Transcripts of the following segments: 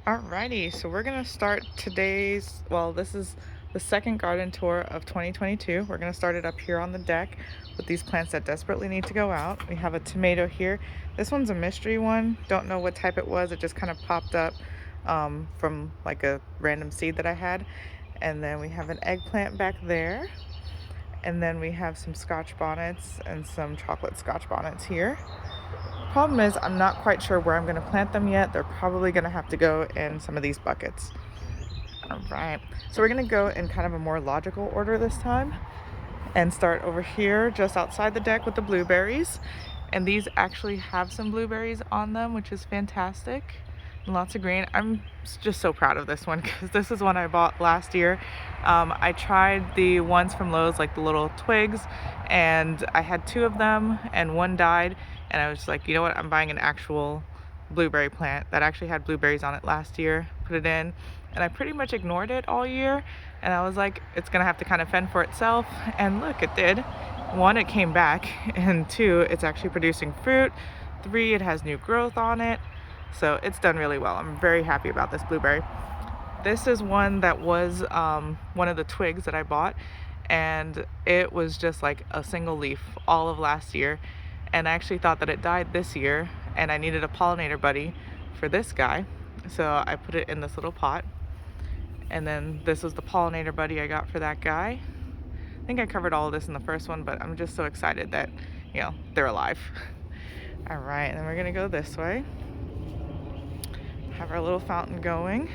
Alrighty, so we're gonna start today's, well, this is the second garden tour of 2022. We're gonna start it up here on the deck with these plants that desperately need to go out. We have a tomato here. This one's a mystery one. Don't know what type it was. It just kind of popped up from like a random seed that I had. And then we have an eggplant back there. And then we have some scotch bonnets and some chocolate scotch bonnets here. Problem is, I'm not quite sure where I'm going to plant them yet. They're probably going to have to go in some of these buckets. All right, so we're going to go in kind of a more logical order this time and start over here just outside the deck with the blueberries. And these actually have some blueberries on them, which is fantastic. And lots of green. I'm just so proud of this one because this is one I bought last year. I tried the ones from Lowe's, like the little twigs, and I had two of them and one died. And I was just like, you know what, I'm buying an actual blueberry plant that actually had blueberries on it last year, put it in, and I pretty much ignored it all year. And I was like, it's gonna have to kind of fend for itself. And look, it did. One, it came back, and two, it's actually producing fruit. Three, it has new growth on it. So it's done really well. I'm very happy about this blueberry. This is one that was one of the twigs that I bought, and it was just like a single leaf all of last year. And I actually thought that it died this year, and I needed a pollinator buddy for this guy. So I put it in this little pot. And then this was the pollinator buddy I got for that guy. I think I covered all of this in the first one, but I'm just so excited that, you know, they're alive. All right, and then we're gonna go this way. Have our little fountain going.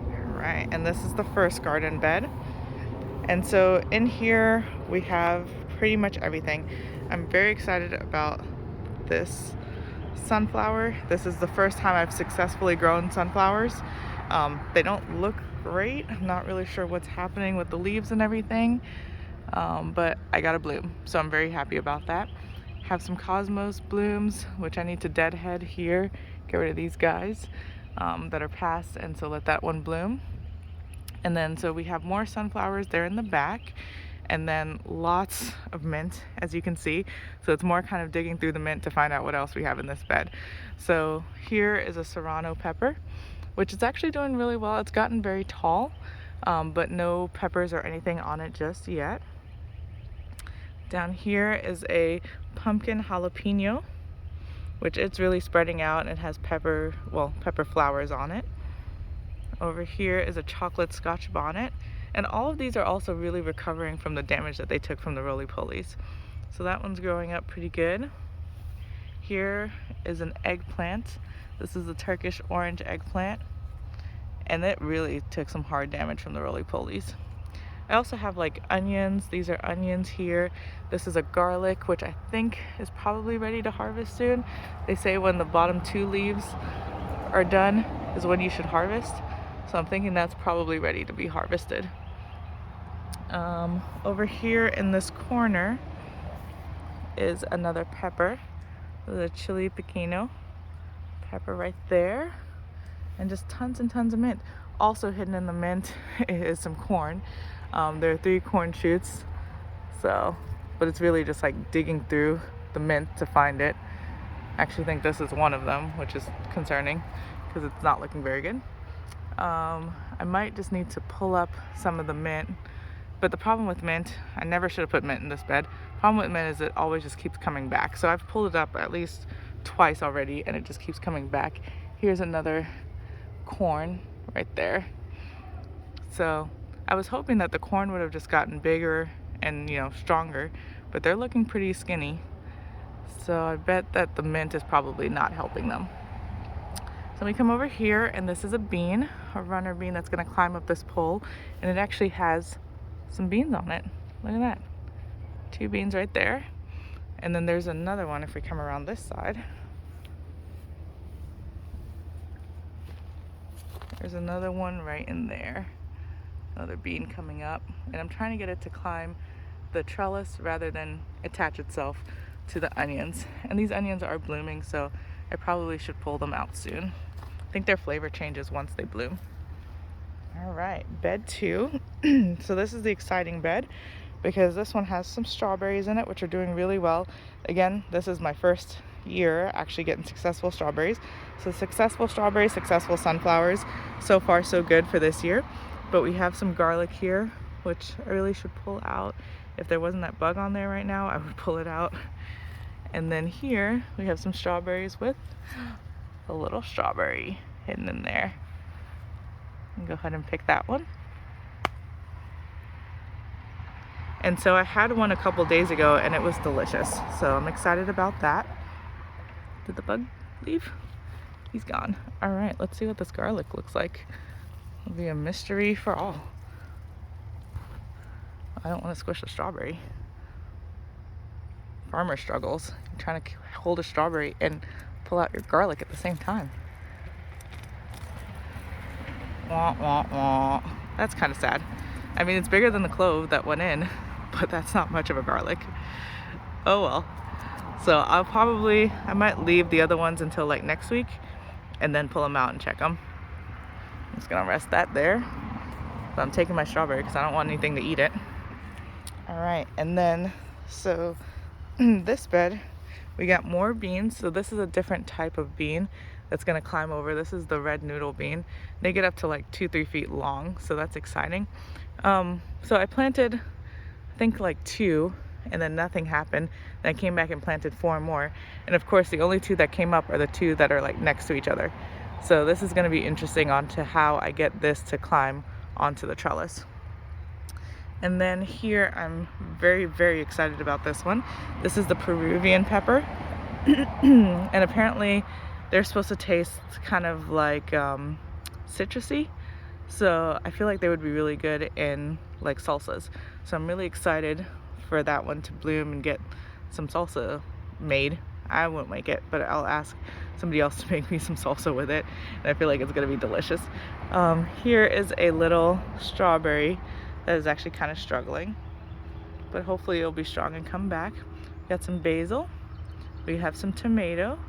All right, and this is the first garden bed. And so in here we have pretty much everything. I'm very excited about this sunflower. This is the first time I've successfully grown sunflowers. They don't look great. I'm not really sure what's happening with the leaves and everything, but I got a bloom, so I'm very happy about that. Have some cosmos blooms, which I need to deadhead here, get rid of these guys that are past, and so let that one bloom. And then so we have more sunflowers there in the back, and then lots of mint, as you can see. So it's more kind of digging through the mint to find out what else we have in this bed. So here is a serrano pepper, which is actually doing really well. It's gotten very tall, but no peppers or anything on it just yet. Down here is a pumpkin jalapeno, which it's really spreading out, and it has pepper flowers on it. Over here is a chocolate scotch bonnet, and all of these are also really recovering from the damage that they took from the roly-polies. So that one's growing up pretty good. Here is an eggplant. This is the Turkish orange eggplant, and it really took some hard damage from the roly-polies. I also have like onions. These are onions here. This is a garlic, which I think is probably ready to harvest soon. They say when the bottom two leaves are done is when you should harvest. So I'm thinking that's probably ready to be harvested. Over here in this corner is another pepper. The chili pequeno pepper right there. And just tons and tons of mint. Also hidden in the mint is some corn. There are 3 corn shoots. So, but it's really just like digging through the mint to find it. I actually think this is one of them, which is concerning because it's not looking very good. I might just need to pull up some of the mint, but the problem with mint, I never should have put mint in this bed. Problem with mint is it always just keeps coming back. So I've pulled it up at least twice already, and it just keeps coming back. Here's another corn right there. So I was hoping that the corn would have just gotten bigger and, you know, stronger, but they're looking pretty skinny. So I bet that the mint is probably not helping them. So we come over here, and this is a bean, a runner bean that's gonna climb up this pole, and it actually has some beans on it. Look at that. 2 beans right there. And then there's another one if we come around this side. There's another one right in there. Another bean coming up. And I'm trying to get it to climb the trellis rather than attach itself to the onions. And these onions are blooming, so I probably should pull them out soon. I think their flavor changes once they bloom. All right, bed 2. So this is the exciting bed because this one has some strawberries in it, which are doing really well. Again, this is my first year actually getting successful strawberries. So successful strawberries, successful sunflowers. So far so good for this year. But we have some garlic here, which I really should pull out. If there wasn't that bug on there right now, I would pull it out. And then here we have some strawberries with a little strawberry hidden in there. I'll go ahead and pick that one. And so I had one a couple days ago and it was delicious. So I'm excited about that. Did the bug leave? He's gone. All right, let's see what this garlic looks like. It'll be a mystery for all. I don't want to squish the strawberry. Farmer struggles. You're trying to hold a strawberry and pull out your garlic at the same time. Wah, wah, wah. That's kind of sad. I mean, it's bigger than the clove that went in, but that's not much of a garlic. Oh well. So I might leave the other ones until like next week and then pull them out and check them. I'm just gonna rest that there. But I'm taking my strawberry because I don't want anything to eat it. All right, and then, so this bed, we got more beans. So this is a different type of bean that's gonna climb over. This is the red noodle bean. They get up to like 2-3 feet long, so that's exciting. So I planted, I think like 2, and then nothing happened. Then I came back and planted 4 more. And of course, the only 2 that came up are the 2 that are like next to each other. So this is gonna be interesting onto how I get this to climb onto the trellis. And then here, I'm very, very excited about this one. This is the Peruvian pepper. And apparently they're supposed to taste kind of like citrusy. So I feel like they would be really good in like salsas. So I'm really excited for that one to bloom and get some salsa made. I won't make it, but I'll ask somebody else to make me some salsa with it. And I feel like it's gonna be delicious. Here is a little strawberry that is actually kind of struggling, but hopefully it'll be strong and come back. We got some basil. We have some tomato.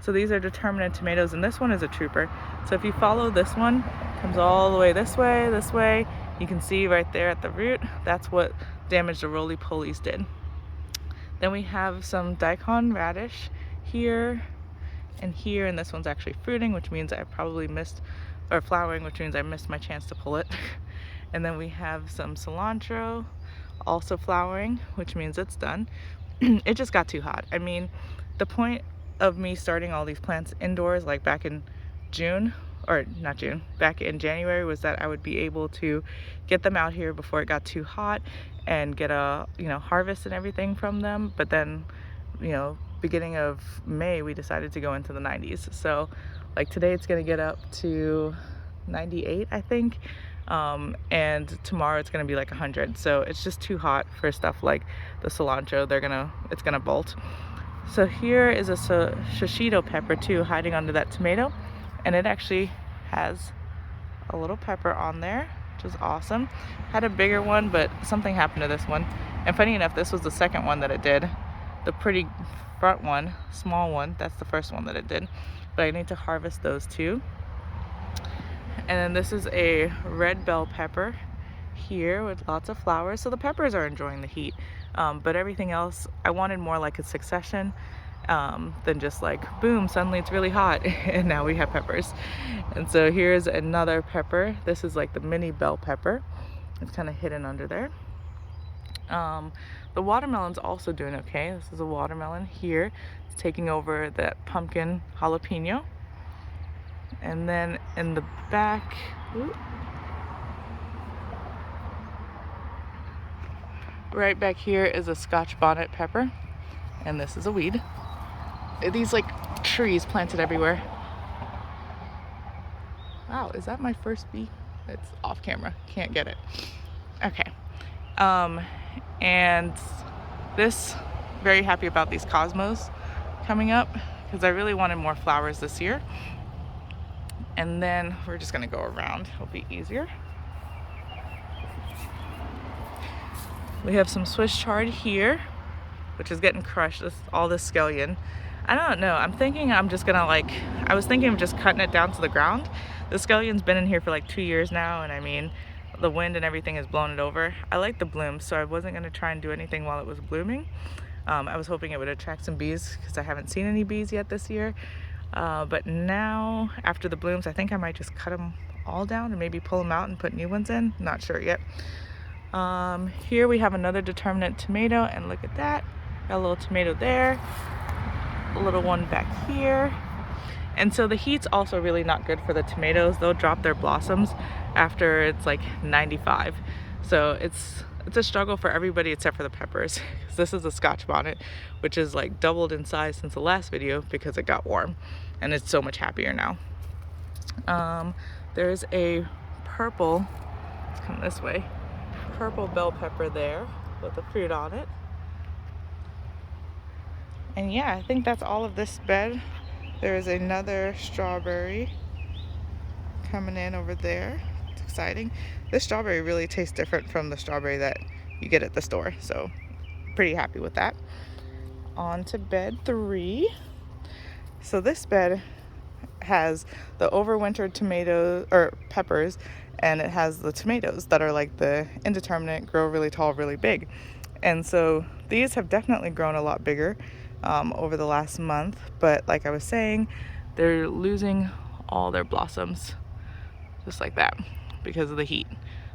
So these are determinate tomatoes, and this one is a trooper. So if you follow this one, comes all the way this way, you can see right there at the root, that's what damage the roly-polies did. Then we have some daikon radish here and here, and this one's actually fruiting, which means I probably missed, or flowering, which means I missed my chance to pull it. And then we have some cilantro, also flowering, which means it's done. It just got too hot. I mean, the point of me starting all these plants indoors, like back in June, or not June, back in January, was that I would be able to get them out here before it got too hot and get a, harvest and everything from them. But then, beginning of May, we decided to go into the 90s. So like today it's gonna get up to 98, I think. And tomorrow it's gonna be like 100. So it's just too hot for stuff like the cilantro. It's gonna bolt. So here is a shishito pepper too, hiding under that tomato. And it actually has a little pepper on there, which is awesome. Had a bigger one, but something happened to this one. And funny enough, this was the second one that it did. The pretty front one, small one, that's the first one that it did. But I need to harvest those too. And then this is a red bell pepper here with lots of flowers. So the peppers are enjoying the heat, but everything else, I wanted more like a succession than just like, boom, suddenly it's really hot and now we have peppers. And so here's another pepper. This is like the mini bell pepper. It's kind of hidden under there. The watermelon's also doing okay. This is a watermelon here. It's taking over that pumpkin jalapeno. And then in the back, right back here is a Scotch bonnet pepper, and this is a weed. These like trees planted everywhere. Wow, is that my first bee? It's off camera, can't get it. Okay, and this, very happy about these cosmos coming up because I really wanted more flowers this year. And then we're just gonna go around, it'll be easier. We have some Swiss chard here, which is getting crushed, all this scallion. I don't know, I'm thinking I'm just gonna I was thinking of just cutting it down to the ground. The scallion's been in here for like 2 years now, and I mean, the wind and everything has blown it over. I like the blooms, so I wasn't gonna try and do anything while it was blooming. I was hoping it would attract some bees because I haven't seen any bees yet this year. But now, after the blooms, I think I might just cut them all down and maybe pull them out and put new ones in. Not sure yet. Here we have another determinate tomato, and look at that. Got a little tomato there, a little one back here. And so the heat's also really not good for the tomatoes. They'll drop their blossoms after it's like 95. So it's a struggle for everybody except for the peppers. This is a Scotch bonnet, which is like doubled in size since the last video because it got warm, and it's so much happier now. There's a purple, let's come this way, purple bell pepper there with the fruit on it. And yeah, I think that's all of this bed. There is another strawberry coming in over there. It's exciting. This strawberry really tastes different from the strawberry that you get at the store, so pretty happy with that. On to bed 3. So this bed has the overwintered tomatoes or peppers, and it has the tomatoes that are like the indeterminate, grow really tall, really big. And so these have definitely grown a lot bigger over the last month, but like I was saying, they're losing all their blossoms just like that because of the heat.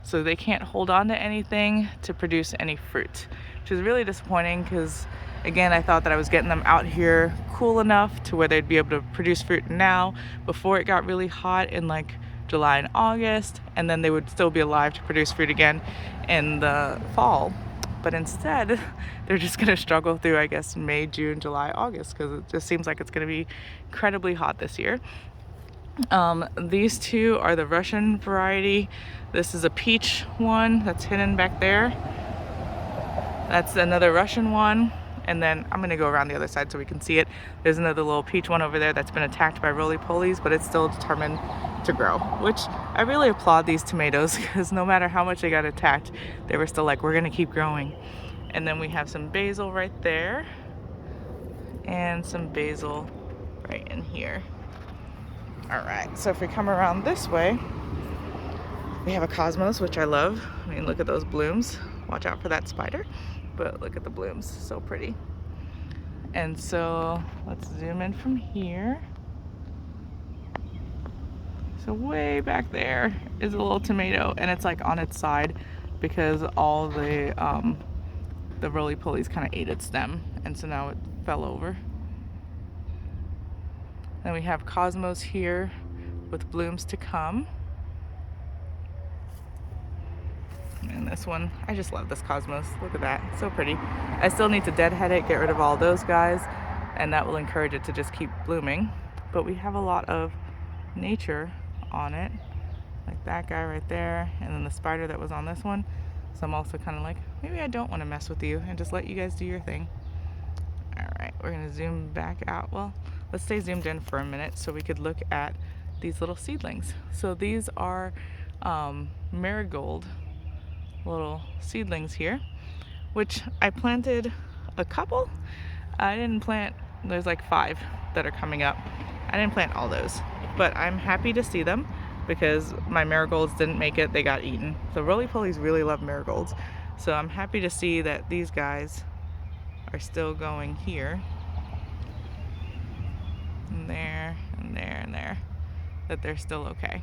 So they can't hold on to anything to produce any fruit, which is really disappointing because, again, I thought that I was getting them out here cool enough to where they'd be able to produce fruit now before it got really hot in like July and August, and then they would still be alive to produce fruit again in the fall. But instead, they're just gonna struggle through, I guess, May, June, July, August, because it just seems like it's gonna be incredibly hot this year. These two are the Russian variety. This is a peach one that's hidden back there. That's another Russian one. And then I'm gonna go around the other side so we can see it. There's another little peach one over there that's been attacked by roly-polies, but it's still determined to grow, which I really applaud these tomatoes because no matter how much they got attacked, they were still like, we're gonna keep growing. And then we have some basil right there and some basil right in here. All right, so if we come around this way, we have a cosmos, which I love. I mean, look at those blooms. Watch out for that spider, but look at the blooms, so pretty. And so let's zoom in from here. So way back there is a little tomato, and it's like on its side because all the roly-polies kind of ate its stem, and so now it fell over. Then we have cosmos here with blooms to come. And this one, I just love this cosmos. Look at that, so pretty. I still need to deadhead it, get rid of all those guys, and that will encourage it to just keep blooming. But we have a lot of nature on it, like that guy right there, and then the spider that was on this one. So I'm also kind of like, maybe I don't want to mess with you and just let you guys do your thing. All right, we're gonna zoom back out. Well, let's stay zoomed in for a minute so we could look at these little seedlings. So these are marigold little seedlings here, which I planted a couple. I didn't plant, there's like 5 that are coming up. I didn't plant all those, but I'm happy to see them because my marigolds didn't make it, they got eaten. The roly-polies really love marigolds. So I'm happy to see that these guys are still going here. And there, and there, and there. That they're still okay.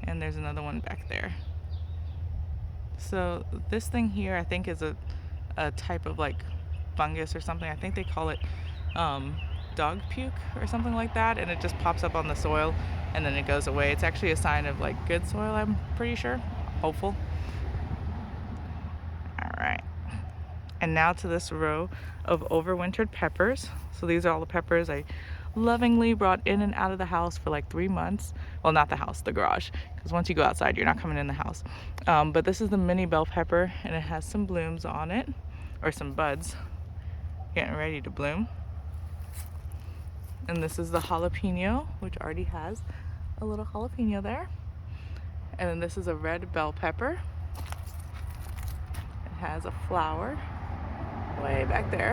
And there's another one back there. So this thing here I think is a type of like fungus or something. I think they call it dog puke or something like that, and it just pops up on the soil and then it goes away. It's actually a sign of like good soil, I'm pretty sure. Hopeful. Alright. And now to this row of overwintered peppers. So these are all the peppers I lovingly brought in and out of the house for like 3 months. Well, not the house, the garage, because once you go outside you're not coming in the house. But this is the mini bell pepper, and it has some blooms on it, or some buds getting ready to bloom. And this is the jalapeno, which already has a little jalapeno there. And then this is a red bell pepper. It has a flower way back there.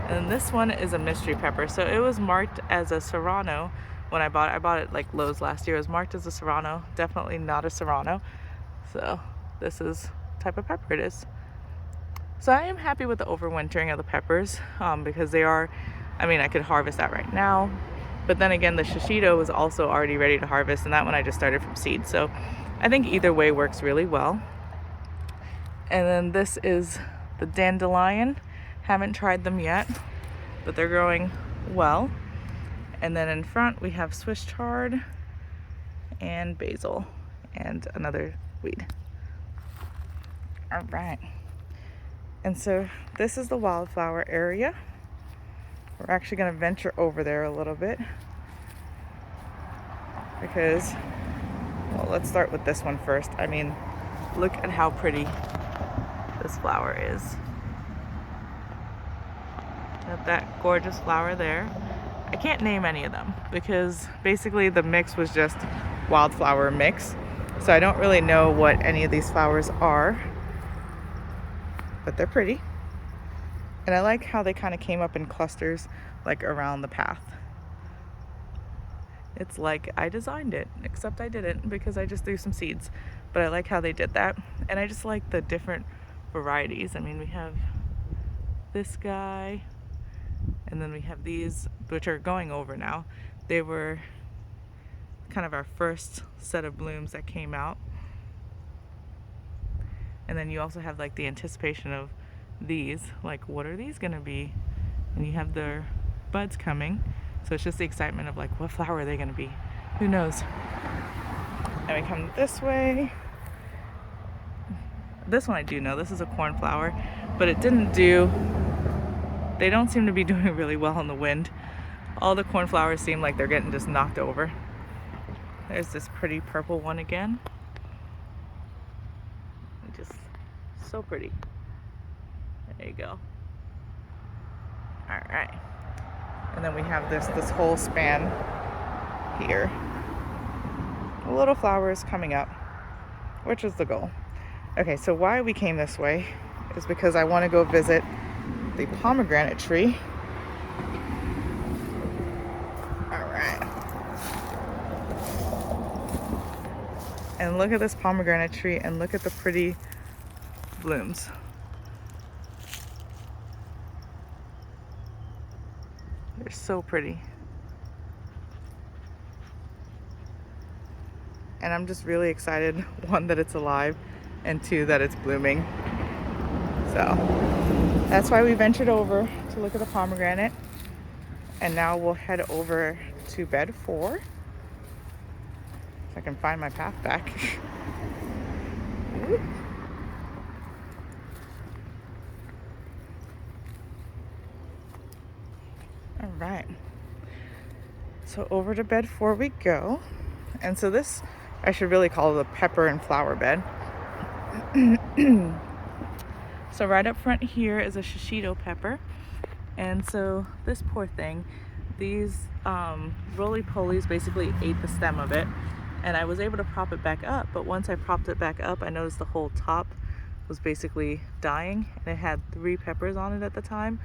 And this one is a mystery pepper. So it was marked as a serrano when I bought it. I bought it like Lowe's last year. It was marked as a serrano, definitely not a serrano. So this is the type of pepper it is. So I am happy with the overwintering of the peppers because they are, I mean, I could harvest that right now. But then again, the shishito was also already ready to harvest, and that one I just started from seed. So I think either way works really well. And then this is the dandelion. Haven't tried them yet, but they're growing well. And then in front we have Swiss chard and basil and another weed. All right. And so this is the wildflower area. We're actually going to venture over there a little bit because, well, let's start with this one first. I mean, look at how pretty this flower is. Got that gorgeous flower there. I can't name any of them because basically the mix was just wildflower mix. So I don't really know what any of these flowers are, but they're pretty. And I like how they kind of came up in clusters like around the path. It's like I designed it, except I didn't because I just threw some seeds. But I like how they did that. And I just like the different varieties. I mean, we have this guy, and then we have these, which are going over now. They were kind of our first set of blooms that came out. And then you also have like the anticipation of these, like what are these gonna be? And you have their buds coming. So it's just the excitement of like, what flower are they gonna be? Who knows? And we come this way. This one I do know, this is a cornflower, but it didn't do, they don't seem to be doing really well in the wind. All the cornflowers seem like they're getting just knocked over. There's this pretty purple one again. Just so pretty. There you go. All right. And then we have this whole span here. Little flowers coming up, which is the goal. Okay, so why we came this way is because I want to go visit the pomegranate tree. All right. And look at this pomegranate tree and look at the pretty blooms. They're so pretty. And I'm just really excited, one, that it's alive, and two, that it's blooming. So that's why we ventured over to look at the pomegranate. And now we'll head over to bed 4. If I can find my path back. All right. So over to bed 4 we go. And so this, I should really call it the pepper and flower bed. So right up front here is a shishito pepper. And so this poor thing, these roly-polies basically ate the stem of it. And I was able to prop it back up, but once I propped it back up, I noticed the whole top was basically dying, and it had 3 peppers on it at the time.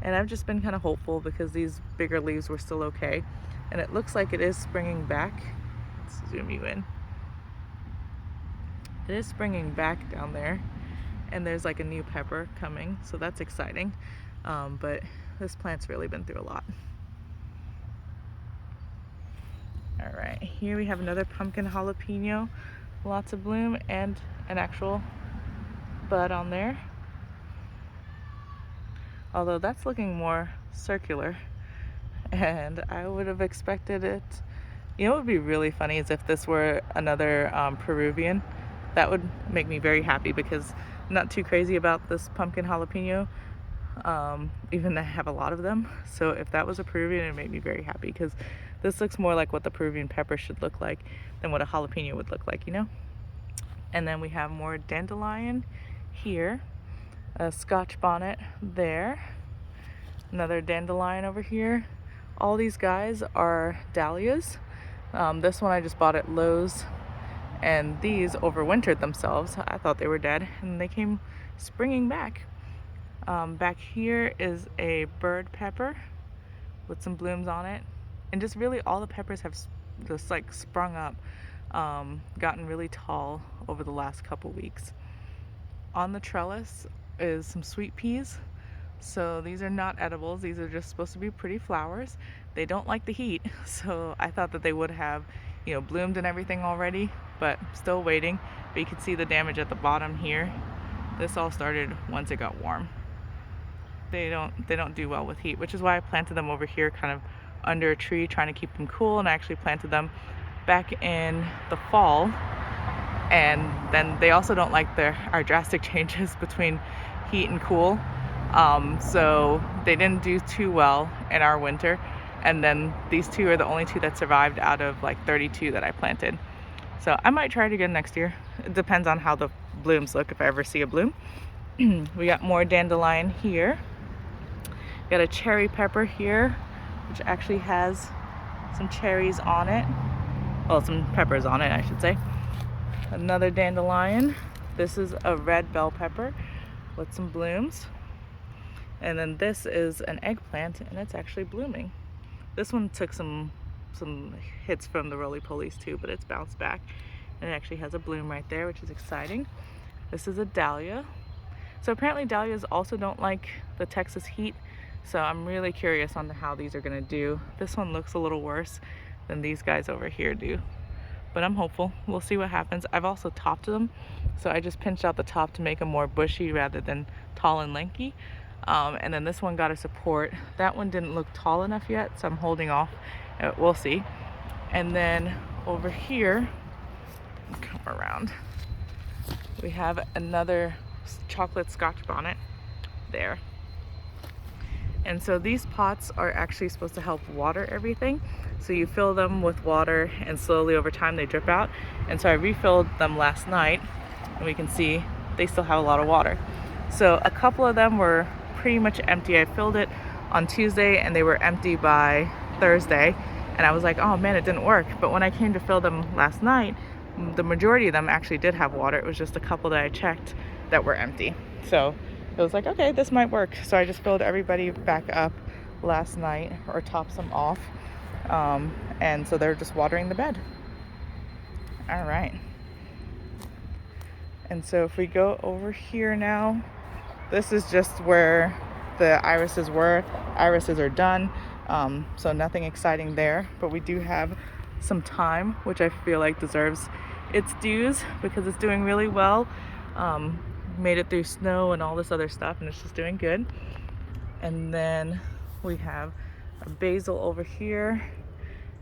And I've just been kind of hopeful because these bigger leaves were still okay. And it looks like it is springing back. Let's zoom you in. It is springing back down there, and there's like a new pepper coming, so that's exciting. But this plant's really been through a lot. All right, here we have another pumpkin jalapeno, lots of bloom and an actual bud on there. Although that's looking more circular, and I would have expected it. You know what would be really funny is if this were another Peruvian. That would make me very happy because I'm not too crazy about this pumpkin jalapeno, even though I have a lot of them. So if that was a Peruvian, it would make me very happy because this looks more like what the Peruvian pepper should look like than what a jalapeno would look like, you know? And then we have more dandelion here, a Scotch bonnet there, another dandelion over here. All these guys are dahlias. This one I just bought at Lowe's, and these overwintered themselves. I thought they were dead, and they came springing back. Back here is a bird pepper with some blooms on it, and just really all the peppers have just like sprung up, gotten really tall over the last couple weeks. On the trellis is some sweet peas. So these are not edibles. These are just supposed to be pretty flowers. They don't like the heat, so I thought that they would have, bloomed and everything already, but still waiting. But you can see the damage at the bottom here. This all started once it got warm. They don't do well with heat, which is why I planted them over here kind of under a tree, trying to keep them cool. And I actually planted them back in the fall. And then they also don't like our drastic changes between heat and cool. So they didn't do too well in our winter. And then these two are the only two that survived out of like 32 that I planted. So I might try it again next year. It depends on how the blooms look, if I ever see a bloom. We got more dandelion here. We got a cherry pepper here, which actually has some cherries on it. Well, some peppers on it, I should say. Another dandelion. This is a red bell pepper with some blooms. And then this is an eggplant, and it's actually blooming. This one took some hits from the roly-polies too, but it's bounced back. And it actually has a bloom right there, which is exciting. This is a dahlia. So apparently dahlias also don't like the Texas heat. So I'm really curious on how these are gonna do. This one looks a little worse than these guys over here do. But I'm hopeful. We'll see what happens. I've also topped them. So I just pinched out the top to make them more bushy rather than tall and lanky. And then this one got a support. That one didn't look tall enough yet, so I'm holding off. We'll see. And then over here, come around, we have another chocolate Scotch bonnet there. And so these pots are actually supposed to help water everything. So you fill them with water and slowly over time they drip out. And so I refilled them last night and we can see they still have a lot of water. So a couple of them were pretty much empty. I filled it on Tuesday and they were empty by Thursday. And I was like, oh man, it didn't work. But when I came to fill them last night, the majority of them actually did have water. It was just a couple that I checked that were empty. So it was like, okay, this might work. So I just filled everybody back up last night, or topped some off. And so they're just watering the bed. All right. And so if we go over here now, this is just where the irises were. Irises are done. So nothing exciting there, but we do have some thyme, which I feel like deserves its dues because it's doing really well. Made it through snow and all this other stuff, and it's just doing good. And then we have a basil over here,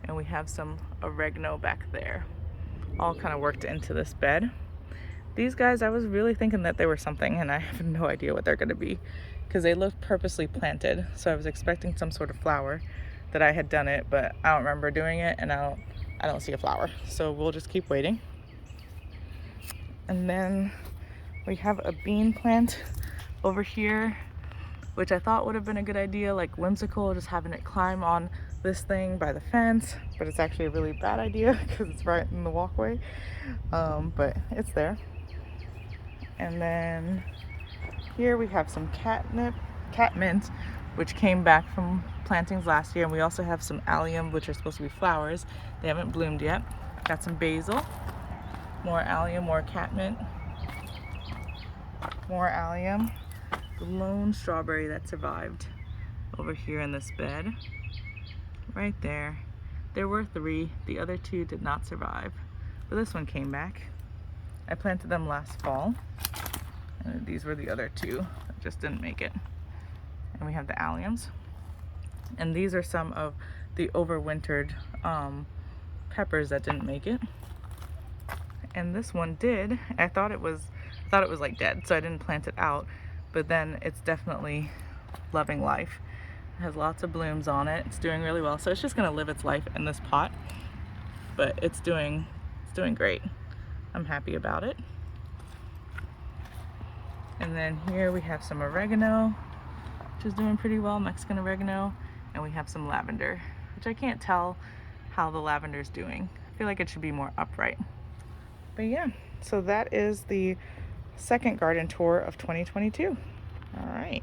and we have some oregano back there, all kind of worked into this bed. These guys, I was really thinking that they were something, and I have no idea what they're going to be because they look purposely planted. So I was expecting some sort of flower, that I had done it, but I don't remember doing it, and I don't see a flower. So we'll just keep waiting. And then we have a bean plant over here, which I thought would have been a good idea, like whimsical, just having it climb on this thing by the fence, but it's actually a really bad idea because it's right in the walkway. But it's there. And then here we have some catmint, which came back from plantings last year, and we also have some allium, which are supposed to be flowers. They haven't bloomed yet. Got some basil, more allium, more catmint, more allium. The lone strawberry that survived over here in this bed, right there. There were 3. The other 2 did not survive, but this one came back. I planted them last fall, and these were the other 2 that just didn't make it. And we have the alliums, and these are some of the overwintered peppers that didn't make it. And this one did. I thought it was like dead, so I didn't plant it out, but then it's definitely loving life. It has lots of blooms on it. It's doing really well, so it's just gonna live its life in this pot, but it's doing great. I'm happy about it. And then here we have some oregano, which is doing pretty well, Mexican oregano, and we have some lavender, which I can't tell how the lavender is doing. I feel like it should be more upright. But yeah, so that is the second garden tour of 2022. All right.